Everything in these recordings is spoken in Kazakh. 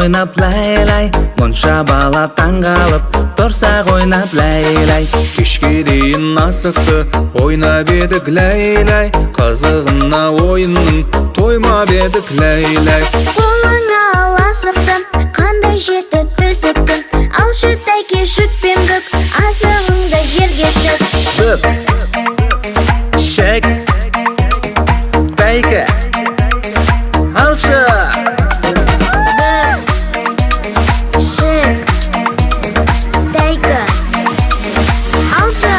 ойнап лай-лай, мұнша бала таңғалып тұрсақ ойнап лай-лай. Кешке дейін асықты ойнап едік лай-лай, қызығына ойынның тоймап едік лай-лай. Қолыңа ал асықты, қандай жеті түсіпті, алшы тәйке шүтпен бүк, асығыңды жерге тік. Бүк, шек, тәйке, алшы. Шік, тәйкі, алшы.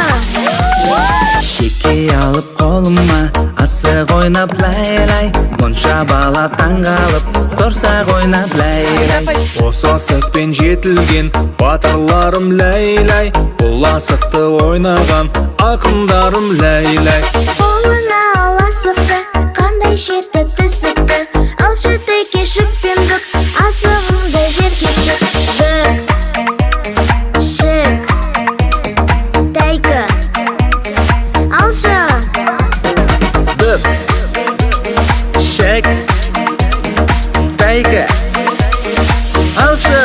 Шеке алып қолыма, асық ойнап лай-лай, мұнша бала таңғалып тұрсақ ойнап лай-лай. Осы асықпен жетілген батырларым лай-лай, бұл асықты ойнаған ақындарым лай-лай. Қолыңа ал асықты, қандай жеті түсіпті, алшы тәйке шүтпен бүк, асығыңды жерге тік. Бүк, шік, тәйкі, алшы. Бүк, шек, тәйкі, алшы.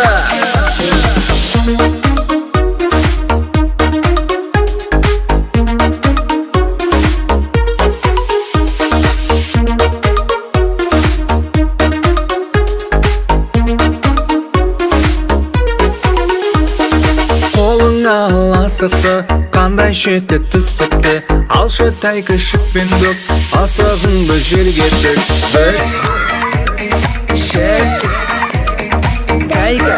Қолыңа ал асықты, қандай шеті түсіпті, алшы тәйкі шүтпен бүк, асығыңды жерге тік. Бүк, шек, тәйкі,